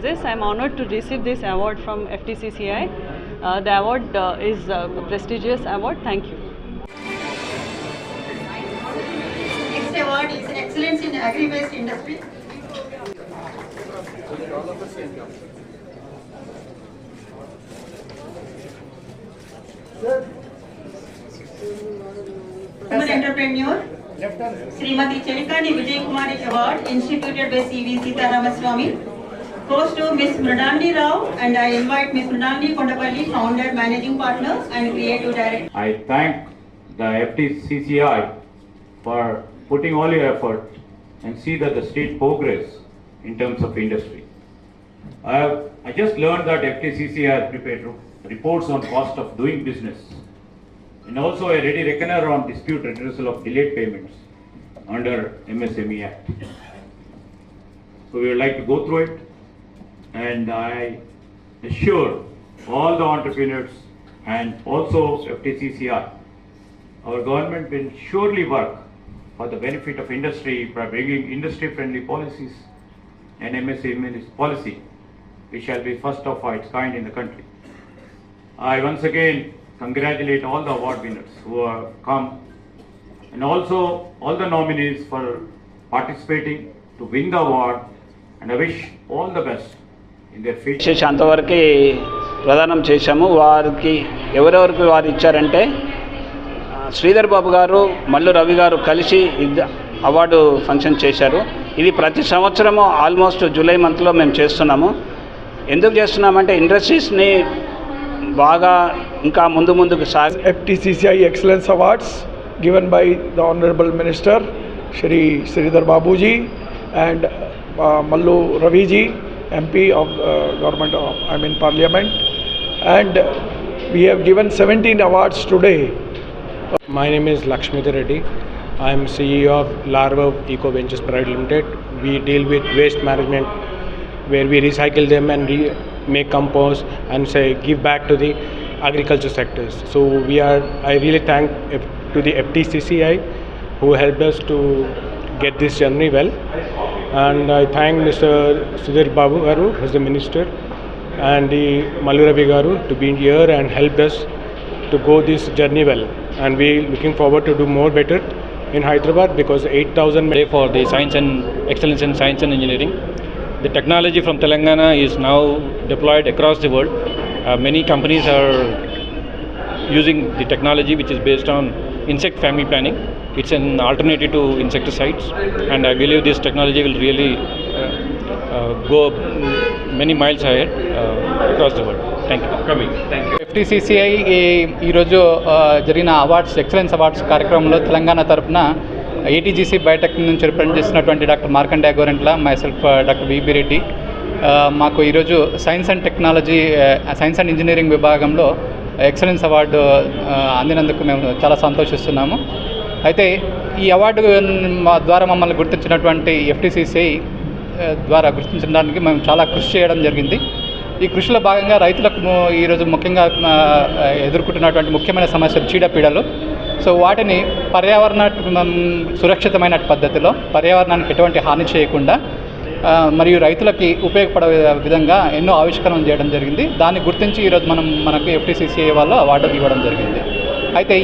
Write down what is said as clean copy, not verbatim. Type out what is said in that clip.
Enterprises. I am honored to receive this award from FTCCI. The award is a prestigious award. Thank you. Next award is Excellence in Agri-Waste Industry. Women Entrepreneur, Srimati Chelikani Vijay Kumari Award, instituted by C.V. Sitaramaswamy. Goes to Ms. Mridandi Rao, and I invite Ms. Mridandi Kondapalli, founder, managing partner, and creative director. I thank the FTCCI for putting all your effort and see that the state progress in terms of industry. I just learned that FTCCI has prepared reports on cost of doing business and also a ready reckoner on dispute redressal of delayed payments under MSME Act. So we would like to go through it, and I assure all the entrepreneurs and also FTCCI, our government will surely work for the benefit of industry by bringing industry-friendly policies and MSME policy, which shall be first of its kind in the country. I once again congratulate all the award winners who have come, and also all the nominees for participating to win the award, and I wish all the best in their future. అంతవరకు ప్రదానం చేశాము. వారికి ఎవరెవరికి వారు ఇచ్చారంటే శ్రీధర్ బాబు గారు, మల్లు రవి గారు కలిసి అవార్డు ఫంక్షన్ చేశారు. ఇది ప్రతి సంవత్సరము ఆల్మోస్ట్ జూలై మంత్లో మేము చేస్తున్నాము. ఎందుకు చేస్తున్నామంటే ఇండస్ట్రీస్ని బాగా ఇంకా ముందుకు FTCCI Excellence Awards given by the Honorable Minister Shri Sridhar Babu ji and Mallu Ravi ji, MP of Government of Parliament, and we have given 17 awards today. My name is Lakshmidhar Reddy. I am CEO of Larva Eco Ventures Private Limited. We deal with waste management where we recycle them and make compost and give back to the agriculture sectors. So I really thank to the FTCCI who helped us to get this journey well, and I thank Mr. Sridhar Babu Garu, who is the minister, and the Mallu Ravi Garu to be here and helped us to go this journey well, and we looking forward to do more better in Hyderabad because 8,000 for the science and excellence in science and engineering. The technology from Telangana is now deployed across the world. Many companies are using the technology which is based on insect family planning. It's an alternative to insecticides, and I believe this technology will really go many miles ahead across the world. Thank you. Thank you. FTCCI ఈరోజు జరిగిన awards excellence awards కార్యక్రమంలో తెలంగాణ తరఫున ATGC biotech నుంచి represent చేసినటువంటి doctor Markandeya Gorantla, myself doctor V B Reddy మాకు ఈరోజు science and technology science and engineering విభాగంలో excellence award అందినందుకు మేము చాలా సంతోషిస్తున్నాము. అయితే ఈ అవార్డు ద్వారా మమ్మల్ని గుర్తించినటువంటి FTCCI ద్వారా గుర్తించడానికి మేము చాలా కృషి చేయడం జరిగింది. ఈ కృషిలో భాగంగా రైతులకు ఈరోజు ముఖ్యంగా ఎదుర్కొంటున్నటువంటి ముఖ్యమైన సమస్యలు చీడపీడలు. సో వాటిని పర్యావరణ సురక్షితమైన పద్ధతిలో పర్యావరణానికి ఎటువంటి హాని చేయకుండా మరియు రైతులకి ఉపయోగపడే విధంగా ఎన్నో ఆవిష్కరణలు చేయడం జరిగింది. దాన్ని గుర్తించి ఈరోజు మనకు FTCCI వాళ్ళు అవార్డు ఇవ్వడం జరిగింది. అయితే